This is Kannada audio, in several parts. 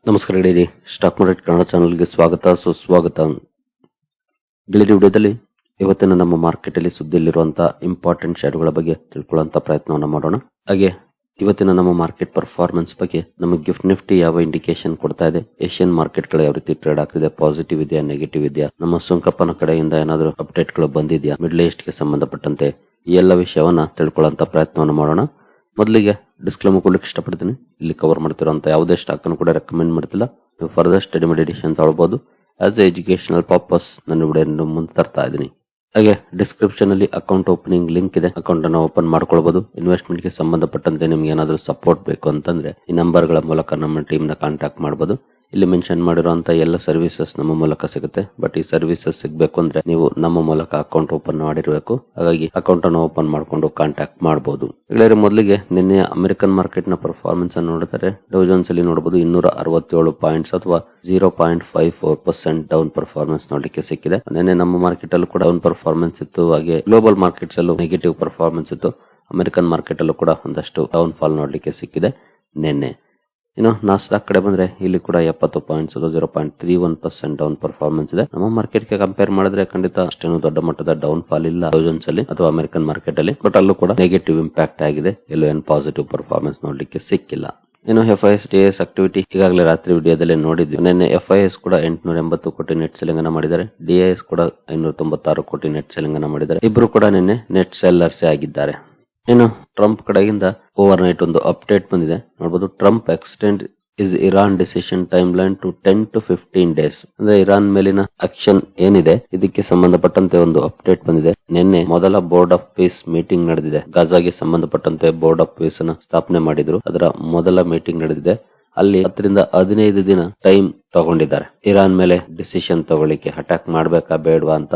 ನಮಸ್ಕಾರ ಗೆಳೆಯರಿ, ಸ್ಟಾಕ್ ಮಾರ್ಕೆಟ್ ಕನ್ನಡ ಚಾನಲ್ಗೆ ಸ್ವಾಗತ ಸುಸ್ವಾಗತ. ಗೆಳೆಯರಿ, ವಿಡಿಯೋದಲ್ಲಿ ಇವತ್ತಿನ ನಮ್ಮ ಮಾರ್ಕೆಟ್ ಅಲ್ಲಿ ಸುದ್ದಿಯಲ್ಲಿರುವಂತಹ ಇಂಪಾರ್ಟೆಂಟ್ ಶೇರುಗಳ ಬಗ್ಗೆ ತಿಳ್ಕೊಳ್ಳುವಂತ ಪ್ರಯತ್ನವನ್ನ ಮಾಡೋಣ. ಹಾಗೆ ಇವತ್ತಿನ ನಮ್ಮ ಮಾರ್ಕೆಟ್ ಪರ್ಫಾರ್ಮೆನ್ಸ್ ಬಗ್ಗೆ ನಮಗೆ ಗಿಫ್ಟ್ ನಿಫ್ಟಿ ಯಾವ ಇಂಡಿಕೇಶನ್ ಕೊಡ್ತಾ ಇದೆ, ಏಷ್ಯನ್ ಮಾರ್ಕೆಟ್ ಗಳು ಯಾವ ರೀತಿ ಟ್ರೇಡ್ ಆಗ್ತಿದೆ, ಪಾಸಿಟಿವ್ ಇದೆಯಾ ನೆಗೆಟಿವ್ ಇದೆಯಾ, ನಮ್ಮ ಸುಂಕಪ್ಪನ ಕಡೆಯಿಂದ ಏನಾದರೂ ಅಪ್ಡೇಟ್ ಗಳು ಬಂದಿದೆಯಾ, ಮಿಡ್ಲ್ ಈಸ್ಟ್ ಗೆ ಸಂಬಂಧಪಟ್ಟಂತೆ ಈ ಎಲ್ಲ ವಿಷಯವನ್ನ ತಿಳ್ಕೊಳ್ಳುವಂತ ಪ್ರಯತ್ನವನ್ನ ಮಾಡೋಣ. ಮೊದಲಿಗೆ ಡಿಸ್ಕ್ಲೇಮರ್ ಕೊಡ್ಲಿಕ್ಕೆ ಇಷ್ಟಪಡ್ತೀನಿ. ಇಲ್ಲಿ ಕವರ್ ಮಾಡ್ತಿರುವಂತ ಯಾವುದೇ ಸ್ಟಾಕ್ ಅನ್ನು ಕೂಡ ರೆಕಮೆಂಡ್ ಮಾಡ್ತಿಲ್ಲ. ನೀವು ಫರ್ದರ್ ಸ್ಟಡಿ ಮಾಡಿ ಡಿಸಿಷನ್ ತಗೊಳ್ಬಹುದು. ಆಸ್ ಎ ಎಜುಕೇಶನಲ್ ಪರ್ಪಸ್ ನಾನು ವಿಡಿಯೋ ಮುಂದೆ ತರ್ತಾ ಇದ್ದೀನಿ. ಹಾಗೆ ಡಿಸ್ಕ್ರಿಪ್ಷನ್ ಅಲ್ಲಿ ಅಕೌಂಟ್ ಓಪನಿಂಗ್ ಲಿಂಕ್ ಇದೆ, ಅಕೌಂಟ್ ಅನ್ನು ಓಪನ್ ಮಾಡ್ಕೊಳ್ಬಹುದು. ಇನ್ವೆಸ್ಟ್ಮೆಂಟ್ ಗೆ ಸಂಬಂಧಪಟ್ಟಂತೆ ನಿಮ್ಗೆ ಏನಾದರೂ ಸಪೋರ್ಟ್ ಬೇಕು ಅಂತಂದ್ರೆ ಈ ನಂಬರ್ ಗಳ ಮೂಲಕ ನಮ್ಮ ಟೀಮ್ ನ ಕಾಂಟ್ಯಾಕ್ಟ್ ಮಾಡಬಹುದು. ಇಲ್ಲಿ ಮೆನ್ಷನ್ ಮಾಡಿರುವಂತ ಎಲ್ಲ ಸರ್ವಿಸಸ್ ನಮ್ಮ ಮೂಲಕ ಸಿಗುತ್ತೆ. ಬಟ್ ಈ ಸರ್ವಿಸಸ್ ಸಿಗಬೇಕು ಅಂದ್ರೆ ನೀವು ನಮ್ಮ ಮೂಲಕ ಅಕೌಂಟ್ ಓಪನ್ ಮಾಡಿರಬೇಕು. ಹಾಗಾಗಿ ಅಕೌಂಟ್ ಅನ್ನು ಓಪನ್ ಮಾಡ್ಕೊಂಡು ಕಾಂಟ್ಯಾಕ್ಟ್ ಮಾಡಬಹುದು. ಗೆಳೆಯರೆ, ಮೊದಲಿಗೆ ನಿನ್ನೆ ಅಮೆರಿಕನ್ ಮಾರ್ಕೆಟ್ ನ ಪರ್ಫಾರ್ಮೆನ್ಸ್ ಅನ್ನು ನೋಡಿದರೆ ಡೌ ಜೋನ್ಸ್ ಅಲ್ಲಿ ನೋಡಬಹುದು 267 ಪಾಯಿಂಟ್ಸ್ ಅಥವಾ 0.54% ಡೌನ್ ಪರ್ಫಾರ್ಮೆನ್ಸ್ ನೋಡಲಿಕ್ಕೆ ಸಿಕ್ಕಿದೆ. ನಿನ್ನೆ ನಮ್ಮ ಮಾರ್ಕೆಟ್ ಅಲ್ಲೂ ಕೂಡ ಡೌನ್ ಪರ್ಫಾರ್ಮೆನ್ಸ್ ಇತ್ತು. ಹಾಗೆ ಗ್ಲೋಬಲ್ ಮಾರ್ಕೆಟ್ಸ್ ಅಲ್ಲೂ ನೆಗೆಟಿವ್ ಪರ್ಫಾರ್ಮೆನ್ಸ್ ಇತ್ತು. ಅಮೆರಿಕನ್ ಮಾರ್ಕೆಟ್ ಅಲ್ಲೂ ಕೂಡ ಒಂದಷ್ಟು ಡೌನ್ ಫಾಲ್ ನೋಡಲಿಕ್ಕೆ ಸಿಕ್ಕಿದೆ ನಿನ್ನೆ. ಇನ್ನು ನಾಸ್ಡಾಕ್ ಕಡೆ ಬಂದ್ರೆ ಇಲ್ಲಿ ಕೂಡ 70 ಪಾಯಿಂಟ್ಸ್ 0.31% ಡೌನ್ ಪರ್ಫಾರ್ಮೆನ್ಸ್ ಇದೆ. ನಮ್ಮ ಮಾರ್ಕೆಟ್ ಗೆ ಕಂಪೇರ್ ಮಾಡಿದ್ರೆ ಖಂಡಿತ ಅಷ್ಟೇನು ದೊಡ್ಡ ಮಟ್ಟದ ಡೌನ್ ಫಾಲ್ ಇಲ್ಲ ಡೌ ಜೋನ್ಸ್ ಅಲ್ಲಿ ಅಥವಾ ಅಮೆರಿಕನ್ ಮಾರ್ಕೆಟ್ ಅಲ್ಲಿ. ಬಟ್ ಅಲ್ಲೂ ಕೂಡ ನೆಗೆಟಿವ್ ಇಂಪ್ಯಾಕ್ಟ್ ಆಗಿದೆ, ಎಲ್ಲೂ ಏನ್ ಪಾಸಿಟಿವ್ ಪರ್ಫಾರ್ಮೆನ್ಸ್ ನೋಡ್ಲಿಕ್ಕೆ ಸಿಕ್ಕಿಲ್ಲ. ಇನ್ನು FIS DIS ಆಕ್ಟಿವಿಟಿ ಈಗಾಗಲೇ ರಾತ್ರಿ ವಿಡಿಯೋದಲ್ಲಿ ನೋಡಿದ್ವಿ. ನಿನ್ನೆ FIS ಕೂಡ 880 ಕೋಟಿ ನೆಟ್ ಸೆಲ್ಲಿಂಗ್ ಅನ್ನ ಮಾಡಿದ್ದಾರೆ. DIS ಕೂಡ 596 ಕೋಟಿ ನೆಟ್ ಸೆಲ್ಲಿಂಗ್ ಅನ್ನ ಮಾಡಿದ್ದಾರೆ. ಇಬ್ರು ಕೂಡ ನಿನ್ನೆ ನೆಟ್ ಸೆಲ್ಲರ್ಸ್ ಆಗಿದ್ದಾರೆ. ಇನ್ನು ಟ್ರಂಪ್ ಕಡೆಯಿಂದ ಓವರ್ ನೈಟ್ ಒಂದು ಅಪ್ಡೇಟ್ ಬಂದಿದೆ ನೋಡಬಹುದು. Trump extends Iran decision timeline to 10 to 15 days. ಅಂದ್ರೆ ಇರಾನ್ ಮೇಲಿನ ಆಕ್ಷನ್ ಏನಿದೆ ಇದಕ್ಕೆ ಸಂಬಂಧಪಟ್ಟಂತೆ ಒಂದು ಅಪ್ಡೇಟ್ ಬಂದಿದೆ. ನಿನ್ನೆ ಮೊದಲ ಬೋರ್ಡ್ ಆಫ್ ಪೀಸ್ ಮೀಟಿಂಗ್ ನಡೆದಿದೆ. ಗಾಜಾಗೆ ಸಂಬಂಧಪಟ್ಟಂತೆ ಬೋರ್ಡ್ ಆಫ್ ಪೀಸ್ ಅನ್ನ ಸ್ಥಾಪನೆ ಮಾಡಿದ್ರು. ಅದರ ಮೊದಲ ಮೀಟಿಂಗ್ ನಡೆದಿದೆ. ಅಲ್ಲಿ 10 ರಿಂದ 15 ದಿನ ಟೈಮ್ ತಗೊಂಡಿದ್ದಾರೆ ಇರಾನ್ ಮೇಲೆ ಡಿಸಿಷನ್ ತಗೊಳ್ಳಿಕ್ಕೆ, ಅಟ್ಯಾಕ್ ಮಾಡ್ಬೇಕಾ ಬೇಡವಾ ಅಂತ.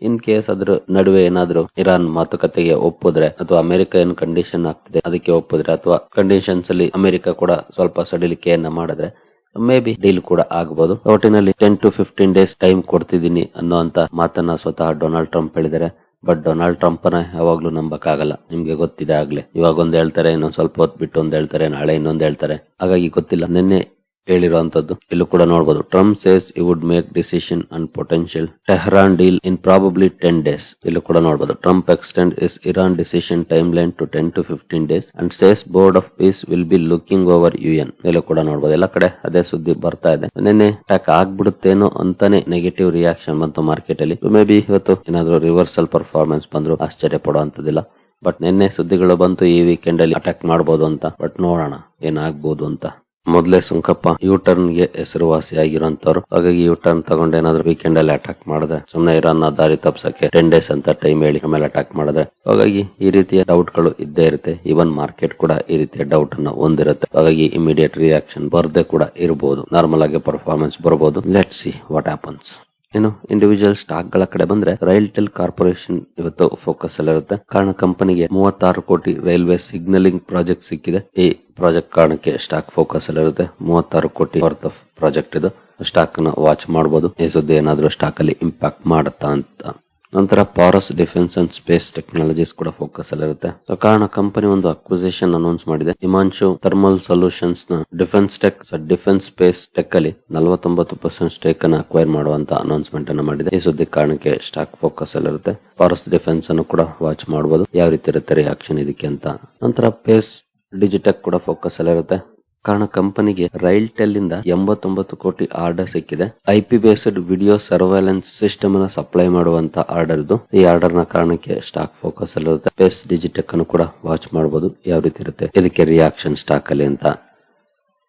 ಇನ್ ಕೇಸ್ ಅದ್ರ ನಡುವೆ ಏನಾದ್ರು ಇರಾನ್ ಮಾತುಕತೆಗೆ ಒಪ್ಪಿದ್ರೆ ಅಥವಾ ಅಮೆರಿಕ ಏನು ಕಂಡೀಷನ್ ಆಗ್ತಿದೆ ಅದಕ್ಕೆ ಒಪ್ಪಿದ್ರೆ ಅಥವಾ ಕಂಡೀಷನ್ಸ್ ಅಲ್ಲಿ ಅಮೆರಿಕ ಕೂಡ ಸ್ವಲ್ಪ ಸಡಿಲಿಕೆಯನ್ನ ಮಾಡಿದ್ರೆ ಮೇ ಬಿ ಡೀಲ್ ಕೂಡ ಆಗಬಹುದು. ಒಟ್ಟಿನಲ್ಲಿ 10 to 15 ಡೇಸ್ ಟೈಮ್ ಕೊಡ್ತಿದ್ದೀನಿ ಅನ್ನೋಂತ ಮಾತನ್ನ ಸ್ವತಃ ಡೊನಾಲ್ಡ್ ಟ್ರಂಪ್ ಹೇಳಿದ್ದಾರೆ. ಬಟ್ ಡೊನಾಲ್ಡ್ ಟ್ರಂಪ್ ನ ಯಾವಾಗ್ಲೂ ನಂಬಕ್ಕಾಗಲ್ಲ, ನಿಮ್ಗೆ ಗೊತ್ತಿದೆ ಆಗ್ಲೇ. ಇವಾಗ ಒಂದ್ ಹೇಳ್ತಾರೆ, ಇನ್ನೊಂದ್ ಸ್ವಲ್ಪ ಹೊತ್ತು ಬಿಟ್ಟು ಒಂದ್ ಹೇಳ್ತಾರೆ, ನಾಳೆ ಇನ್ನೊಂದ್ ಹೇಳ್ತಾರೆ. ಹಾಗಾಗಿ ಗೊತ್ತಿಲ್ಲ. ನಿನ್ನೆ ಹೇಳಿರುವಂತದ್ದು ಇಲ್ಲೂ ಕೂಡ ನೋಡಬಹುದು. Trump says he would make decision on potential Tehran deal in probably 10 days. ಇಲ್ಲೂ ಕೂಡ ನೋಡಬಹುದು. Trump extends Iran decision timeline to 10 to 15 days and says board of peace will be looking over UN. ಇಲ್ಲೂ ಕೂಡ ನೋಡಬಹುದು. ಎಲ್ಲ ಕಡೆ ಅದೇ ಸುದ್ದಿ ಬರ್ತಾ ಇದೆ. ನಿನ್ನೆ ಅಟ್ಯಾಕ್ ಆಗ್ಬಿಡುತ್ತೇನೋ ಅಂತಾನೆ ನೆಗೆಟಿವ್ ರಿಯಾಕ್ಷನ್ ಬಂತು ಮಾರ್ಕೆಟ್ ಅಲ್ಲಿ. ಮೇ ಬಿ ಇವತ್ತು ಏನಾದ್ರು ರಿವರ್ಸಲ್ ಪರ್ಫಾರ್ಮೆನ್ಸ್ ಬಂದ್ರು ಆಶ್ಚರ್ಯ ಪಡುವಂತದಿಲ್ಲ. ಬಟ್ ನಿನ್ನೆ ಸುದ್ದಿಗಳು ಬಂತು ಈ ವೀಕೆಂಡ್ ಅಲ್ಲಿ ಅಟ್ಯಾಕ್ ಮಾಡಬಹುದು ಅಂತ. ಬಟ್ ನೋಡೋಣ ಏನಾಗಬಹುದು ಅಂತ. ಮೊದಲೇ ಸುಂಕಪ್ಪ ಯೂಟರ್ನ್ ಗೆ ಹೆಸರುವಾಸಿಯಾಗಿರುವಂತವ್ರು. ಹಾಗಾಗಿ ಯೂಟರ್ನ್ ತಗೊಂಡು ಏನಾದ್ರು ವೀಕೆಂಡ್ ಅಲ್ಲಿ ಅಟ್ಯಾಕ್ ಮಾಡಿದ್ರೆ ಸುಮ್ನೆ ಇರಾನ್ ನ ದಾರಿ ತಪ್ಸಕ್ಕೆ 10 ಡೇಸ್ ಅಂತ ಟೈಮ್ ಹೇಳಿ ಆಮೇಲೆ ಅಟ್ಯಾಕ್ ಮಾಡಿದ್ರೆ, ಹಾಗಾಗಿ ಈ ರೀತಿಯ ಡೌಟ್ ಗಳು ಇದ್ದೇ ಇರುತ್ತೆ. ಈವನ್ ಮಾರ್ಕೆಟ್ ಕೂಡ ಈ ರೀತಿಯ ಡೌಟ್ ಅನ್ನ ಹೊಂದಿರುತ್ತೆ. ಹಾಗಾಗಿ ಇಮಿಡಿಯೇಟ್ ರಿಯಾಕ್ಷನ್ ಬರ್ದೇ ಕೂಡ ಇರಬಹುದು, ನಾರ್ಮಲ್ ಆಗಿ ಪರ್ಫಾರ್ಮೆನ್ಸ್ ಬರಬಹುದು. Let's see what happens. ಇನ್ನು ಇಂಡಿವಿಜುವಲ್ ಸ್ಟಾಕ್ ಗಳ ಕಡೆ ಬಂದ್ರೆ ರೈಲ್ಟೆಲ್ ಕಾರ್ಪೊರೇಷನ್ ಇವತ್ತು ಫೋಕಸ್ ಅಲ್ಲಿರುತ್ತೆ. ಕಾರಣ ಕಂಪನಿಗೆ 36 ಕೋಟಿ ರೈಲ್ವೆ ಸಿಗ್ನಲಿಂಗ್ ಪ್ರಾಜೆಕ್ಟ್ ಸಿಕ್ಕಿದೆ. ಈ ಪ್ರಾಜೆಕ್ಟ್ ಕಾರಣಕ್ಕೆ ಸ್ಟಾಕ್ ಫೋಕಸ್ ಅಲ್ಲಿರುತ್ತೆ. 36 ಕೋಟಿ ವರ್ತ್ ಆಫ್ ಪ್ರಾಜೆಕ್ಟ್ ಇದು. ಸ್ಟಾಕ್ ನ ವಾಚ್ ಮಾಡಬಹುದು. ಈ ಸುದ್ದಿ ಏನಾದ್ರೂ ಸ್ಟಾಕ್ ಅಲ್ಲಿ ಇಂಪ್ಯಾಕ್ಟ್ ಮಾಡುತ್ತಾ ಅಂತ. ನಂತರ Paras defence and space technologies ಕೂಡ ಫೋಕಸ್ ಅಲ್ಲಿರುತ್ತೆ. ಕಾರಣ ಕಂಪನಿ ಒಂದು ಅಕ್ವಿಸಿಷನ್ ಅನೌನ್ಸ್ ಮಾಡಿದೆ. ಹಿಮಾಂಶು ಥರ್ಮಲ್ ಸೊಲ್ಯೂಷನ್ಸ್ ನ ಡಿಫೆನ್ಸ್ ಸ್ಪೇಸ್ ಟೆಕ್ ಅಲ್ಲಿ 49% ಸ್ಟೇಕ್ ಅನ್ನು ಅಕ್ವೈರ್ ಮಾಡುವಂತ ಅನೌನ್ಸ್ಮೆಂಟ್ ಅನ್ನು ಮಾಡಿದೆ. ಈ ಸುದ್ದಿ ಕಾರಣಕ್ಕೆ ಸ್ಟಾಕ್ ಫೋಕಸ್ ಅಲ್ಲಿರುತ್ತೆ. ಪಾರಸ್ ಡಿಫೆನ್ಸ್ ಅನ್ನು ಕೂಡ ವಾಚ್ ಮಾಡಬಹುದು, ಯಾವ ರೀತಿ ಇರುತ್ತೆ ರಿಯಾಕ್ಷನ್ ಇದಕ್ಕೆ ಅಂತ. ನಂತರ ಪೇಸ್ ಡಿಜಿಟೆಕ್ ಕೂಡ ಫೋಕಸ್ ಅಲ್ಲಿರುತ್ತೆ. ಕಾರಣ ಕಂಪನಿಗೆ ರೈಲ್ಟೆಲ್ ಇಂದ 89 ಕೋಟಿ ಆರ್ಡರ್ ಸಿಕ್ಕಿದೆ. IP based video surveillance system ಅನ್ನು ಸಪ್ಲೈ ಮಾಡುವಂತ ಆರ್ಡರ್ ಇದು. ಈ ಆರ್ಡರ್ ನ ಕಾರಣಕ್ಕೆ ಸ್ಟಾಕ್ ಫೋಕಸ್ ಅಲ್ಲಿರುತ್ತೆ. ಪೇಸ್ ಡಿಜಿಟೆಕ್ ಅನ್ನು ಕೂಡ ವಾಚ್ ಮಾಡಬಹುದು, ಯಾವ ರೀತಿ ಇರುತ್ತೆ ಇದಕ್ಕೆ ರಿಯಾಕ್ಷನ್ ಸ್ಟಾಕ್ ಅಲ್ಲಿ ಅಂತ.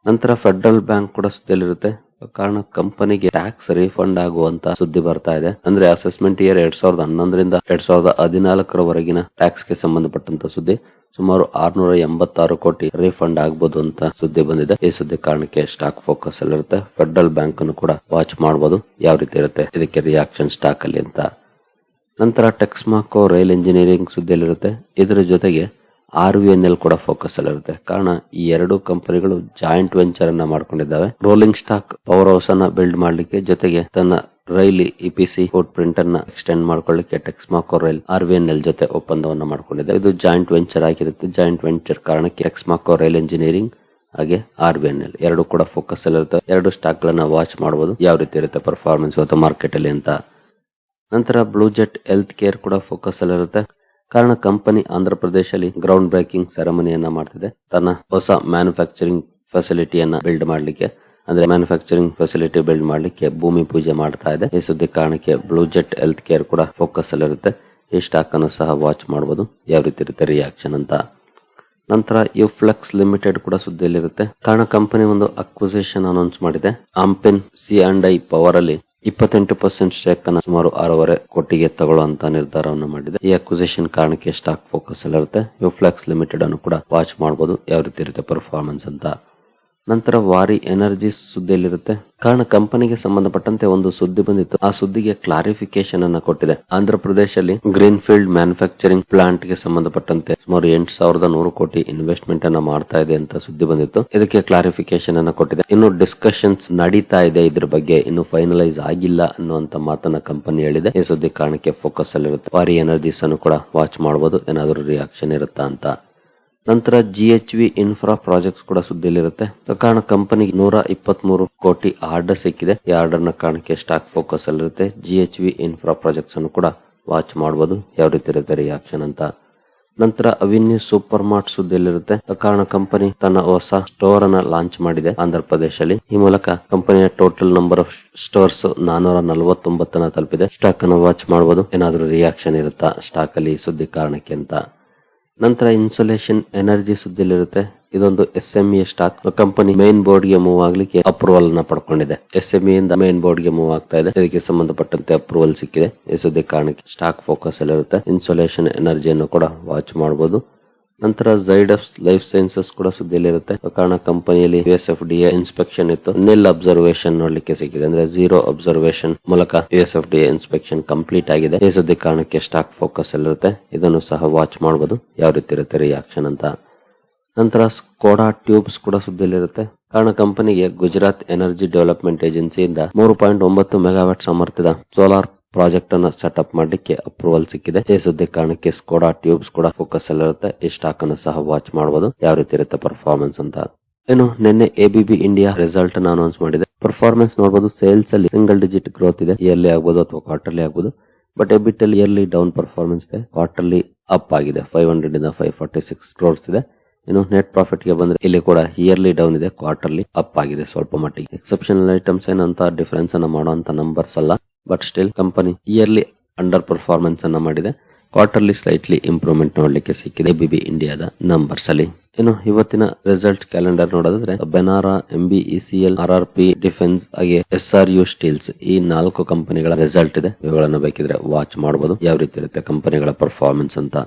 ನಂತರ ಫೆಡರಲ್ ಬ್ಯಾಂಕ್ ಕೂಡ ಸುದ್ದಿಯಲ್ಲಿರುತ್ತೆ. ಕಾರಣ ಕಂಪನಿಗೆ ಟ್ಯಾಕ್ಸ್ ರೀಫಂಡ್ ಆಗುವಂತ ಸುದ್ದಿ ಬರ್ತಾ ಇದೆ. ಅಂದ್ರೆ ಅಸೆಸ್ಮೆಂಟ್ ಇಯರ್ 2011 ರಿಂದ 2014 ಟ್ಯಾಕ್ಸ್ ಗೆ ಸಂಬಂಧಪಟ್ಟಂತ ಸುದ್ದಿ. ಸುಮಾರು 686 ಕೋಟಿ ರೀಫಂಡ್ ಆಗಬಹುದು ಅಂತ ಸುದ್ದಿ ಬಂದಿದೆ. ಈ ಸುದ್ದಿ ಕಾರಣಕ್ಕೆ ಸ್ಟಾಕ್ ಫೋಕಸ್ ಅಲ್ಲಿರುತ್ತೆ. ಫೆಡರಲ್ ಬ್ಯಾಂಕ್ ಅನ್ನು ಕೂಡ ವಾಚ್ ಮಾಡಬಹುದು, ಯಾವ ರೀತಿ ಇರುತ್ತೆ ಇದಕ್ಕೆ ರಿಯಾಕ್ಷನ್ ಸ್ಟಾಕ್ ಅಲ್ಲಿ ಅಂತ. ನಂತರ ಟೆಕ್ಸ್ಮಾಕೋ ರೈಲ್ ಇಂಜಿನಿಯರಿಂಗ್ ಸುದ್ದಿಯಲ್ಲಿರುತ್ತೆ. ಇದರ ಜೊತೆಗೆ RVNL ಕೂಡ ಫೋಕಸ್ ಅಲ್ಲಿರುತ್ತೆ. ಕಾರಣ ಈ ಎರಡು ಕಂಪನಿಗಳು ಜಾಯಿಂಟ್ ವೆಂಚರ್ ಅನ್ನ ಮಾಡ್ಕೊಂಡಿದ್ದಾವೆ. ರೋಲಿಂಗ್ ಸ್ಟಾಕ್ ಪವರ್ ಹೌಸ್ ಅನ್ನ ಬಿಲ್ಡ್ ಮಾಡ್ಲಿಕ್ಕೆ, ಜೊತೆಗೆ ತನ್ನ ರೈಲ್ EPC ಫುಟ್ ಪ್ರಿಂಟ್ ಅನ್ನ ಎಕ್ಸ್ಟೆಂಡ್ ಮಾಡ್ಕೊಳ್ಳಿಕ್ಕೆ ಟೆಕ್ಸ್ಮಾಕೋ ರೈಲ್ RVNL ಜೊತೆ ಒಪ್ಪಂದವನ್ನ ಮಾಡ್ಕೊಂಡಿದೆ. ಇದು ಜಾಯಿಂಟ್ ವೆಂಚರ್ ಆಗಿರುತ್ತೆ. ಜಾಯಿಂಟ್ ವೆಂಚರ್ ಕಾರಣಕ್ಕೆ ಟೆಕ್ಸ್ಮಾಕೋ ರೈಲ್ ಇಂಜಿನಿಯರಿಂಗ್ ಹಾಗೆ RVNL ಎರಡು ಕೂಡ ಫೋಕಸ್ ಅಲ್ಲಿ ಇರುತ್ತೆ. ಎರಡು ಸ್ಟಾಕ್ ಗಳನ್ನ ವಾಚ್ ಮಾಡಬಹುದು ಯಾವ ರೀತಿ ಇರುತ್ತೆ ಪರ್ಫಾರ್ಮೆನ್ಸ್ ಇವತ್ತು ಮಾರ್ಕೆಟ್ ಅಲ್ಲಿ ಅಂತ. ನಂತರ ಬ್ಲೂ ಜೆಟ್ ಹೆಲ್ತ್ ಕೇರ್ ಕೂಡ ಫೋಕಸ್ ಅಲ್ಲಿ ಇರುತ್ತೆ. ಕಾರಣ ಕಂಪನಿ ಆಂಧ್ರ ಪ್ರದೇಶದಲ್ಲಿ ಗ್ರೌಂಡ್ ಬ್ರೇಕಿಂಗ್ ಸೆರೆಮನಿಯನ್ನ ಮಾಡ್ತಿದೆ. ತನ್ನ ಹೊಸ ಮ್ಯಾನುಫ್ಯಾಕ್ಚರಿಂಗ್ ಫೆಸಿಲಿಟಿಯನ್ನ ಬಿಲ್ಡ್ ಮಾಡ್ಲಿಕ್ಕೆ, ಅಂದ್ರೆ ಮ್ಯಾನುಫ್ಯಾಕ್ಚರಿಂಗ್ ಫೆಸಿಲಿಟಿ ಬಿಲ್ಡ್ ಮಾಡ್ಲಿಕ್ಕೆ ಭೂಮಿ ಪೂಜೆ ಮಾಡ್ತಾ ಇದೆ. ಈ ಸುದ್ದಿ ಕಾರಣಕ್ಕೆ ಬ್ಲೂ ಜೆಟ್ ಹೆಲ್ತ್ ಕೇರ್ ಕೂಡ ಫೋಕಸ್ ಅಲ್ಲಿ ಇರುತ್ತೆ. ಈ ಸ್ಟಾಕ್ ಅನ್ನು ಸಹ ವಾಚ್ ಮಾಡಬಹುದು ಯಾವ ರೀತಿ ಇರುತ್ತೆ ರಿಯಾಕ್ಷನ್ ಅಂತ. ನಂತರ ಯುಫ್ಲೆಕ್ಸ್ ಲಿಮಿಟೆಡ್ ಕೂಡ ಸುದ್ದಿಯಲ್ಲಿರುತ್ತೆ. ಕಾರಣ ಕಂಪನಿ ಒಂದು ಅಕ್ವಿಸಿಷನ್ ಅನೌನ್ಸ್ ಮಾಡಿದೆ. ಆಂಪಿನ್ C&I ಪವರ್ ಅಲ್ಲಿ 28% ಸ್ಟೇಕ್ ಅನ್ನು ಸುಮಾರು 6.5 ಕೋಟಿಗೆ ತಗೊಳ್ಳುವಂತ ನಿರ್ಧಾರವನ್ನು ಮಾಡಿದೆ. ಈ ಅಕ್ವಿಸಿಷನ್ ಕಾರಣಕ್ಕೆ ಸ್ಟಾಕ್ ಫೋಕಸ್ ಅಲ್ಲಿರುತ್ತೆ. ಯುಫ್ಲೆಕ್ಸ್ ಲಿಮಿಟೆಡ್ ಅನ್ನು ಕೂಡ ವಾಚ್ ಮಾಡಬಹುದು ಯಾವ ರೀತಿ ಇರುತ್ತೆ ಪರ್ಫಾರ್ಮೆನ್ಸ್ ಅಂತ. ನಂತರ ವಾರಿ ಎನರ್ಜೀಸ್ ಸುದ್ದಿಯಲ್ಲಿರುತ್ತೆ. ಕಾರಣ ಕಂಪನಿಗೆ ಸಂಬಂಧಪಟ್ಟಂತೆ ಒಂದು ಸುದ್ದಿ ಬಂದಿತ್ತು. ಆ ಸುದ್ದಿಗೆ ಕ್ಲಾರಿಫಿಕೇಶನ್ ಅನ್ನ ಕೊಟ್ಟಿದೆ. ಆಂಧ್ರ ಪ್ರದೇಶದಲ್ಲಿ ಗ್ರೀನ್ ಫೀಲ್ಡ್ ಮ್ಯಾನುಫ್ಯಾಕ್ಚರಿಂಗ್ ಪ್ಲಾಂಟ್ ಗೆ ಸಂಬಂಧಪಟ್ಟಂತೆ ಸುಮಾರು 8,100 ಕೋಟಿ ಇನ್ವೆಸ್ಟ್ಮೆಂಟ್ ಅನ್ನ ಮಾಡ್ತಾ ಇದೆ ಅಂತ ಸುದ್ದಿ ಬಂದಿತ್ತು. ಇದಕ್ಕೆ ಕ್ಲಾರಿಫಿಕೇಶನ್ ಅನ್ನ ಕೊಟ್ಟಿದೆ. ಇನ್ನು ಡಿಸ್ಕಷನ್ಸ್ ನಡೀತಾ ಇದೆ, ಇದ್ರ ಬಗ್ಗೆ ಇನ್ನು ಫೈನಲೈಸ್ ಆಗಿಲ್ಲ ಅನ್ನುವಂತ ಮಾತನ್ನ ಕಂಪನಿ ಹೇಳಿದೆ. ಈ ಸುದ್ದಿ ಕಾರಣಕ್ಕೆ ಫೋಕಸ್ ಅಲ್ಲಿರುತ್ತೆ. ವಾರಿ ಎನರ್ಜೀಸ್ ಅನ್ನು ಕೂಡ ವಾಚ್ ಮಾಡಬಹುದು ಏನಾದರೂ ರಿಯಾಕ್ಷನ್ ಇರುತ್ತಾ ಅಂತ. ನಂತರ GHV ಇನ್ಫ್ರಾ ಪ್ರಾಜೆಕ್ಟ್ಸ್ ಕೂಡ ಸುದ್ದಿಯಲ್ಲಿರುತ್ತೆ. ಕಾರಣ ಕಂಪನಿಗೆ 123 ಕೋಟಿ ಆರ್ಡರ್ ಸಿಕ್ಕಿದೆ. ಈ ಆರ್ಡರ್ ನ ಕಾರಣಕ್ಕೆ ಸ್ಟಾಕ್ ಫೋಕಸ್ ಅಲ್ಲಿರುತ್ತೆ. GHV ಇನ್ಫ್ರಾ ಪ್ರಾಜೆಕ್ಟ್ಸ್ ಅನ್ನು ಕೂಡ ವಾಚ್ ಮಾಡಬಹುದು ಯಾವ ರೀತಿ ಇರುತ್ತೆ ರಿಯಾಕ್ಷನ್ ಅಂತ. ನಂತರ ಅವಿನ್ಯೂ ಸೂಪರ್ ಮಾರ್ಟ್ ಸುದ್ದಿಯಲ್ಲಿರುತ್ತೆ. ಕಾರಣ ಕಂಪನಿ ತನ್ನ ಹೊಸ ಸ್ಟೋರ್ ಅನ್ನ ಲಾಂಚ್ ಮಾಡಿದೆ ಆಂಧ್ರ ಪ್ರದೇಶದಲ್ಲಿ. ಈ ಮೂಲಕ ಕಂಪನಿಯ ಟೋಟಲ್ ನಂಬರ್ ಆಫ್ ಸ್ಟೋರ್ಸ್ 449 ತಲುಪಿದೆ. ಸ್ಟಾಕ್ ಅನ್ನು ವಾಚ್ ಮಾಡಬಹುದು ಏನಾದರೂ ರಿಯಾಕ್ಷನ್ ಇರುತ್ತಾ ಸ್ಟಾಕ್ ಅಲ್ಲಿ ಸುದ್ದಿ ಕಾರಣಕ್ಕೆ ಅಂತ. ನಂತರ ಇನ್ಸುಲೇಷನ್ ಎನರ್ಜಿ ಸುದ್ದಿಯಲ್ಲಿರುತ್ತೆ. ಇದೊಂದು SME stock. Company main board ಗೆ ಮೂವ್ ಆಗ್ಲಿಕ್ಕೆ ಅಪ್ರೂವಲ್ ನ ಪಡ್ಕೊಂಡಿದೆ. SME ಇಂದ ಮೇನ್ ಬೋರ್ಡ್ ಗೆ ಮೂವ್ ಆಗ್ತಾ ಇದೆ. ಇದಕ್ಕೆ ಸಂಬಂಧಪಟ್ಟಂತೆ ಅಪ್ರೂವಲ್ ಸಿಕ್ಕಿದೆ. ಈ ಸುದ್ದಿ ಕಾರಣಕ್ಕೆ ಸ್ಟಾಕ್ ಫೋಕಸ್ ಅಲ್ಲಿರುತ್ತೆ. ಇನ್ಸುಲೇಷನ್ ಎನರ್ಜಿಯನ್ನು ಕೂಡ ವಾಚ್ ಮಾಡಬಹುದು. ನಂತರ ಝೈಡಸ್ ಲೈಫ್ ಸೈನ್ಸಸ್ ಕೂಡ ಸುದ್ದಿಯಲ್ಲಿರುತ್ತೆ. ಕಾರಣ ಕಂಪನಿಯಲ್ಲಿ USFDA ಇನ್ಸ್ಪೆಕ್ಷನ್ ಇತ್ತು. ನಿಲ್ ಅಬ್ಸರ್ವೇಷನ್ ನೋಡ್ಲಿಕ್ಕೆ ಸಿಕ್ಕಿದೆ. ಅಂದ್ರೆ 0 ಅಬ್ಸರ್ವೇಷನ್ ಮೂಲಕ USFDA ಇನ್ಸ್ಪೆಕ್ಷನ್ ಕಂಪ್ಲೀಟ್ ಆಗಿದೆ. ಈ ಸುದ್ದಿ ಕಾರಣಕ್ಕೆ ಸ್ಟಾಕ್ ಫೋಕಸ್ ಅಲ್ಲಿರುತ್ತೆ. ಇದನ್ನು ಸಹ ವಾಚ್ ಮಾಡಬಹುದು ಯಾವ ರೀತಿ ಇರುತ್ತೆ ರಿಯಾಕ್ಷನ್ ಅಂತ. ನಂತರ ಸ್ಕೋಡಾ ಟ್ಯೂಬ್ಸ್ ಕೂಡ ಸುದ್ದಿಯಲ್ಲಿರುತ್ತೆ. ಕಾರಣ ಕಂಪನಿಗೆ ಗುಜರಾತ್ ಎನರ್ಜಿ ಡೆವಲಪ್ಮೆಂಟ್ ಏಜೆನ್ಸಿಯಿಂದ 3.9 ಮೆಗಾವ್ಯಾಟ್ ಸಾಮರ್ಥ್ಯದ ಸೋಲಾರ್ ಪ್ರಾಜೆಕ್ಟ್ ಅನ್ನು ಸೆಟಪ್ ಮಾಡಲಿಕ್ಕೆ ಅಪ್ರೂವಲ್ ಸಿಕ್ಕಿದೆ. ಈ ಸುದ್ದಿ ಕಾರಣಕ್ಕೆ ಸ್ಕೋಡಾ ಟ್ಯೂಬ್ಸ್ ಕೂಡ ಫೋಕಸ್ ಅಲ್ಲಿರುತ್ತೆ. ಈ ಸ್ಟಾಕ್ ಅನ್ನು ಸಹ ವಾಚ್ ಮಾಡಬಹುದು ಯಾವ ರೀತಿ ಇರುತ್ತೆ ಪರ್ಫಾರ್ಮೆನ್ಸ್ ಅಂತ. ಇನ್ನು ನಿನ್ನೆ ABB ಇಂಡಿಯಾ ರಿಸಲ್ಟ್ ಅನ್ನು ಅನೌನ್ಸ್ ಮಾಡಿದೆ. ಪರ್ಫಾರ್ಮೆನ್ಸ್ ನೋಡಬಹುದು. ಸೇಲ್ಸ್ ಅಲ್ಲಿ ಸಿಂಗಲ್ ಡಿಜಿಟ್ ಗ್ರೋತ್ ಇದೆ. ಇಯರ್ಲಿ ಆಗ್ಬಹುದು ಅಥವಾ ಕ್ವಾರ್ಟರ್ಲಿ ಆಗ್ಬಹುದು. ಬಟ್ EBIT ಅಲ್ಲಿ ಇಯರ್ಲಿ ಡೌನ್ ಪರ್ಫಾರ್ಮೆನ್ಸ್ ಇದೆ. ಕ್ವಾರ್ಟರ್ಲಿ ಅಪ್ ಆಗಿದೆ. 500 ಇಂದ 546 ಕ್ರೋರ್ಸ್ ಇದೆ. ಇನ್ನು ನೆಟ್ ಪ್ರಾಫಿಟ್ ಗೆ ಬಂದ್ರೆ ಇಲ್ಲಿ ಕೂಡ ಇಯರ್ಲಿ ಡೌನ್ ಇದೆ, ಕ್ವಾರ್ಟರ್ಲಿ ಅಪ್ ಆಗಿದೆ ಸ್ವಲ್ಪ ಮಟ್ಟಿಗೆ. ಎಕ್ಸೆಪ್ಷನಲ್ ಐಟಮ್ಸ್ ಏನಂತ ಡಿಫರೆನ್ಸ್ ಅನ್ನ ಮಾಡುವಂತ ನಂಬರ್ಸ್ ಅಲ್ಲ. But still company yearly under performance ಅನ್ನ ಮಾಡಿದೆ. ಕ್ವಾರ್ಟರ್ಲಿ ಸ್ಲೈಟ್ಲಿ ಇಂಪ್ರೂವ್ಮೆಂಟ್ ನೋಡ್ಲಿಕ್ಕೆ ಸಿಕ್ಕಿದೆ ABB ಇಂಡಿಯಾದ ನಂಬರ್ಸ್ ಅಲ್ಲಿ. ಇನ್ನು ಇವತ್ತಿನ ರಿಸಲ್ಟ್ ಕ್ಯಾಲೆಂಡರ್ ನೋಡಿದ್ರೆ ಬೆನಾರಾ, MBECL, RRP ಡಿಫೆನ್ಸ್ ಹಾಗೆ SRU ಸ್ಟೀಲ್ಸ್ ಈ 4 ಕಂಪನಿಗಳ ರಿಸಲ್ಟ್ ಇದೆ. ಇವುಗಳನ್ನು ಬೇಕಿದ್ರೆ ವಾಚ್ ಮಾಡಬಹುದು ಯಾವ ರೀತಿ ಇರುತ್ತೆ ಕಂಪನಿಗಳ ಪರ್ಫಾರ್ಮೆನ್ಸ್ ಅಂತ.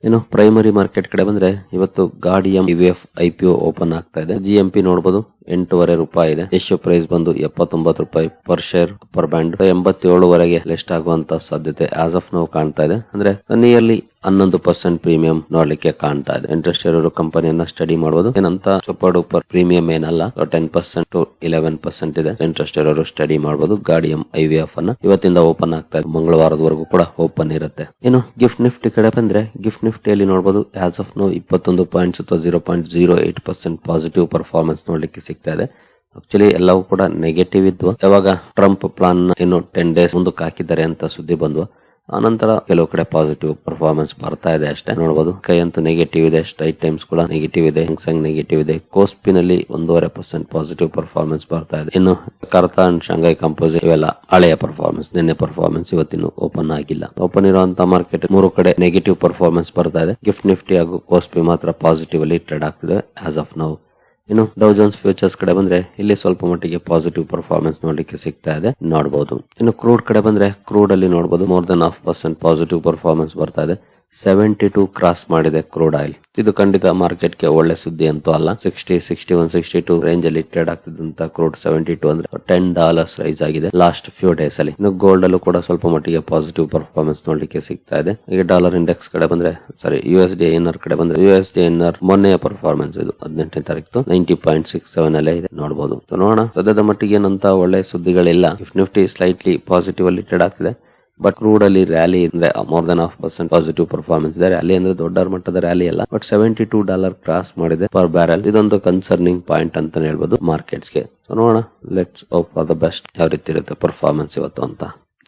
ಇನ್ನು ಪ್ರೈಮರಿ ಮಾರ್ಕೆಟ್ ಕಡೆ ಬಂದ್ರೆ ಇವತ್ತು ಗಾಡಿಯಂ EVF IPO ಓಪನ್ ಆಗ್ತಾ ಇದೆ. GMP ನೋಡಬಹುದು 8.5 ರೂಪಾಯಿ ಇದೆ. ಇಶ್ಯೂ ಪ್ರೈಸ್ ಬಂದು 79 ರೂಪಾಯಿ ಪರ್ ಶೇರ್ ಪರ್ ಬ್ಯಾಂಡ್. 87 ವರೆಗೆ ಲಿಸ್ಟ್ ಆಗುವಂತ ಸಾಧ್ಯತೆ ಆಸ್ ಆಫ್ ನಾವು ಕಾಣ್ತಾ ಇದೆ. ಅಂದ್ರೆ ನಿಯರ್ಲಿ 11% ಪ್ರೀಮಿಯಂ ನೋಡ್ಲಿಕ್ಕೆ ಕಾಣ್ತಾ ಇದೆ. ಇಂಟ್ರೆಸ್ಟ್ ಇರೋರು ಕಂಪನಿಯನ್ನ ಸ್ಟಡಿ ಮಾಡಬಹುದು. ಏನಂತ ಸೂಪರ್ ಡೂಪರ್ ಪ್ರೀಮಿಯಂ ಏನಲ್ಲ, 10% to 11% ಇದೆ. ಇಂಟ್ರೆಸ್ಟ್ ಇರೋರು ಸ್ಟಡಿ ಮಾಡಬಹುದು. ಗಾಡಿಯಂ IVF ಅನ್ನ ಇವತ್ತಿಂದ ಓಪನ್ ಆಗ್ತಾ ಇದೆ. ಮಂಗಳವಾರದವರೆಗೂ ಕೂಡ ಓಪನ್ ಇರುತ್ತೆ. ಇನ್ನು ಗಿಫ್ಟ್ ನಿಫ್ಟಿ ಕಡೆ ಬಂದ್ರೆ ಗಿಫ್ಟ್ ನಿಫ್ಟಿಯಲ್ಲಿ ನೋಡಬಹುದು ಆಸ್ ಆಫ್ ನಾವು 21 ಪಾಯಿಂಟ್ಸ್ ಅಥವಾ 0.08% ಪಾಸಿಟಿವ್ ಪರ್ಫಾರ್ಮೆನ್ಸ್ ನೋಡ್ಲಿಕ್ಕೆ ಸಿಗ್ತಾ ಇದೆ. ಆಕ್ಚುಲಿ ಎಲ್ಲವೂ ಕೂಡ ನೆಗೆಟಿವ್ ಇದ್ವು. ಯಾವಾಗ ಟ್ರಂಪ್ ಪ್ಲಾನ್ ಇನ್ನು 10 ಡೇಸ್ ಮುಂದಕ್ಕೆ ಹಾಕಿದ್ದಾರೆ ಅಂತ ಸುದ್ದಿ ಬಂದ್ವು. ಆನಂತರ ಕೆಲವು ಕಡೆ ಪಾಸಿಟಿವ್ ಪರ್ಫಾರ್ಮೆನ್ಸ್ ಬರ್ತಾ ಇದೆ ಅಷ್ಟೇ. ನೋಡಬಹುದು ಕೈ ಅಂತೂ ನೆಗೆಟಿವ್ ಇದೆ, ಸ್ಟ್ರೈಟ್ ಟೈಮ್ಸ್ ಕೂಡ ನೆಗೆಟಿವ್ ಇದೆ, ಹ್ಯಾಂಗ್ಸೆಂಗ್ ನೆಗೆಟಿವ್ ಇದೆ. ಕೋಸ್ಪಿನಲ್ಲಿ 1.5% ಪಾಸಿಟಿವ್ ಪರ್ಫಾರ್ಮೆನ್ಸ್ ಬರ್ತಾ ಇದೆ. ಇನ್ನು ಕರ್ತಾ ಅಂಡ್ ಶಾಂಘೈ ಕಂಪೋಸಿಟ್ ಇವೆಲ್ಲ ಹಳೆಯ ಪರ್ಫಾರ್ಮೆನ್ಸ್. ನಿನ್ನೆ ಪರ್ಫಾರ್ಮೆನ್ಸ್ ಇವತ್ತಿನ ಓಪನ್ ಆಗಿಲ್ಲ. ಓಪನ್ ಇರುವಂತಹ ಮಾರ್ಕೆಟ್ 3 ಕಡೆ ನೆಗೆಟಿವ್ ಪರ್ಫಾರ್ಮೆನ್ಸ್ ಬರ್ತಾ ಇದೆ. ಗಿಫ್ಟ್ ನಿಫ್ಟಿ ಹಾಗೂ ಕೋಸ್ಪಿ ಮಾತ್ರ ಪಾಸಿಟಿವ್ ಅಲ್ಲಿ ಟ್ರೇಡ್ ಆಗ್ತಿದೆ ಆಸ್ ಆಫ್ ನೌ. ಇನ್ನು ಡೌ ಜೋನ್ಸ್ ಫ್ಯೂಚರ್ಸ್ ಕಡೆ ಬಂದ್ರೆ ಇಲ್ಲಿ ಸ್ವಲ್ಪ ಮಟ್ಟಿಗೆ ಪಾಸಿಟಿವ್ ಪರ್ಫಾರ್ಮೆನ್ಸ್ ನೋಡ್ಲಿಕ್ಕೆ ಸಿಗ್ತಾ ಇದೆ, ನೋಡಬಹುದು. ಇನ್ನು ಕ್ರೂಡ್ ಕಡೆ ಬಂದ್ರೆ ಕ್ರೂಡ್ ಅಲ್ಲಿ ನೋಡಬಹುದು ಮೋರ್ ದನ್ 0.5% ಪಾಸಿಟಿವ್ ಪರ್ಫಾರ್ಮೆನ್ಸ್ ಬರ್ತಾ ಇದೆ. 72 ಕ್ರಾಸ್ ಮಾಡಿದೆ ಕ್ರೂಡ್ ಆಯಿಲ್. ಇದು ಖಂಡಿತ ಮಾರ್ಕೆಟ್ ಗೆ ಒಳ್ಳೆ ಸುದ್ದಿ ಅಂತೂ ಅಲ್ಲ. 60, 61, 62 ರೇಂಜ್ ಅಲ್ಲಿ ಟ್ರೇಡ್ ಆಗ್ತಿದ್ದಂತ ಕ್ರೂಡ್ 72 ಅಂದ್ರೆ $10 ರೈಸ್ ಆಗಿದೆ ಲಾಸ್ಟ್ ಫ್ಯೂ ಡೇಸ್ ಅಲ್ಲಿ. ಇನ್ನು ಗೋಲ್ಡ್ ಅಲ್ಲೂ ಕೂಡ ಸ್ವಲ್ಪ ಮಟ್ಟಿಗೆ ಪಾಸಿಟಿವ್ ಪರ್ಫಾರ್ಮೆನ್ಸ್ ನೋಡ್ಲಿಕ್ಕೆ ಸಿಗ್ತಾ ಇದೆ. ಈಗ ಡಾಲರ್ ಇಂಡೆಕ್ಸ್ ಕಡೆ ಬಂದ್ರೆ USD INR ಕಡೆ ಬಂದ್ರೆ USD INR ಮೊನ್ನೆಯ ಪರ್ಫಾರ್ಮೆನ್ಸ್ ಇದು 18ನೇ ತಾರೀಕು 90.67 ಅಲ್ಲೇ ಇದೆ, ನೋಡಬಹುದು. ನೋಡೋಣ ಸದ್ಯದ ಮಟ್ಟಿಗೆ ಏನಂತ ಒಳ್ಳೆ ಸುದ್ದಿಗಳಿಲ್ಲ. ನಿಫ್ಟಿ ಸ್ಲೈಟ್ಲಿ ಪಾಸಿಟಿವ್ ಅಲ್ಲಿ ಟ್ರೇಡ್ ಆಗ್ತಿದೆ. ಬಟ್ ಕ್ರೂಡ್ ಅಲ್ಲಿ ರ್ಯಾಲಿ ಅಂದ್ರೆ ಮೋರ್ ದನ್ % ಪಾಸಿಟಿವ್ ಪರ್ಫಾರ್ಮೆನ್ಸ್ ಇದೆ. ರ್ಯಾಲಿ ಅಂದ್ರೆ ದೊಡ್ಡ ಮಟ್ಟದ ರ್ಯಾಲಿ ಅಲ್ಲ, ಬಟ್ $72 ಕ್ರಾಸ್ ಮಾಡಿದೆ ಪರ್ ಬ್ಯಾರಲ್. ಇದೊಂದು ಕನ್ಸರ್ನಿಂಗ್ ಪಾಯಿಂಟ್ ಅಂತಾನೆ ಹೇಳ್ಬೋದು ಮಾರ್ಕೆಟ್ಸ್ ಗೆ. ನೋಡೋಣ, let's hope for the best. ಯಾವ ರೀತಿ ಇರುತ್ತೆ ಪರ್ಫಾರ್ಮೆನ್ಸ್ ಇವತ್ತು ಅಂತ.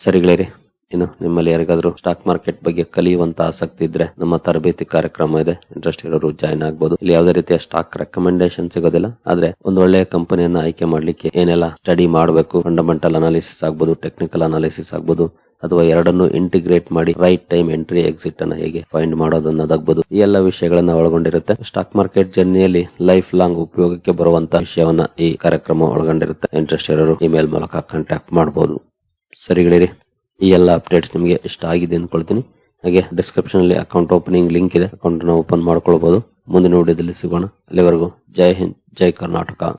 ಸರಿಗಳೇರಿ, ಇನ್ನು ನಿಮ್ಮಲ್ಲಿ ಯಾರಿಗಾದ್ರೂ ಸ್ಟಾಕ್ ಮಾರ್ಕೆಟ್ ಬಗ್ಗೆ ಕಲಿಯುವಂತ ಆಸಕ್ತಿ ಇದ್ರೆ ನಮ್ಮ ತರಬೇತಿ ಕಾರ್ಯಕ್ರಮ ಇದೆ, ಇಂಟ್ರೆಸ್ಟ್ ಇರೋರು ಜಾಯ್ನ್ ಆಗ್ಬೋದು. ಇಲ್ಲಿ ಯಾವುದೇ ರೀತಿಯ ಸ್ಟಾಕ್ ರೆಕಮೆಂಡೇಶನ್ ಸಿಗೋದಿಲ್ಲ, ಆದ್ರೆ ಒಂದು ಒಳ್ಳೆಯ ಕಂಪನಿಯನ್ನ ಆಯ್ಕೆ ಮಾಡ್ಲಿಕ್ಕೆ ಏನೆಲ್ಲ ಸ್ಟಡಿ ಮಾಡಬೇಕು, ಫಂಡಮೆಂಟಲ್ ಅನಾಲಿಸಿಸ್ ಆಗ್ಬೋದು, ಟೆಕ್ನಿಕಲ್ ಅನಾಲಿಸಿಸ್ ಆಗ್ಬೋದು, ಅಥವಾ ಎರಡನ್ನು ಇಂಟಿಗ್ರೇಟ್ ಮಾಡಿ ರೈಟ್ ಟೈಮ್ ಎಂಟ್ರಿ ಎಕ್ಸಿಟ್ ಅನ್ನ ಹೇಗೆ ಫೈಂಡ್ ಮಾಡೋದು ಅನ್ನೋದಾಗ್ಬೋದು. ಈ ಎಲ್ಲ ವಿಷಯಗಳನ್ನ ಒಳಗೊಂಡಿರುತ್ತೆ. ಸ್ಟಾಕ್ ಮಾರ್ಕೆಟ್ ಜರ್ನಿಯಲ್ಲಿ ಲೈಫ್ ಲಾಂಗ್ ಉಪಯೋಗಕ್ಕೆ ಬರುವಂತ ವಿಷಯವನ್ನ ಈ ಕಾರ್ಯಕ್ರಮ ಒಳಗೊಂಡಿರುತ್ತೆ. ಇಂಟ್ರೆಸ್ಟ್ ಇರೋರು ಇಮೇಲ್ ಮೂಲಕ ಕಾಂಟ್ಯಾಕ್ಟ್ ಮಾಡಬಹುದು. ಸರಿಗಳಿರಿ, ಈ ಎಲ್ಲ ಅಪ್ಡೇಟ್ಸ್ ನಿಮಗೆ ಇಷ್ಟ ಆಗಿದೆ ಅಂದ್ಕೊಳ್ತೀನಿ. ಹಾಗೆ ಡಿಸ್ಕ್ರಿಪ್ಷನ್ ಅಲ್ಲಿ ಅಕೌಂಟ್ ಓಪನಿಂಗ್ ಲಿಂಕ್ ಇದೆ, ಅಕೌಂಟ್ ನ ಓಪನ್ ಮಾಡ್ಕೊಳ್ಬಹುದು. ಮುಂದಿನ ವಿಡಿಯೋದಲ್ಲಿ ಸಿಗೋಣ. ಅಲ್ಲಿವರೆಗೂ ಜೈ ಹಿಂದ್, ಜೈ ಕರ್ನಾಟಕ.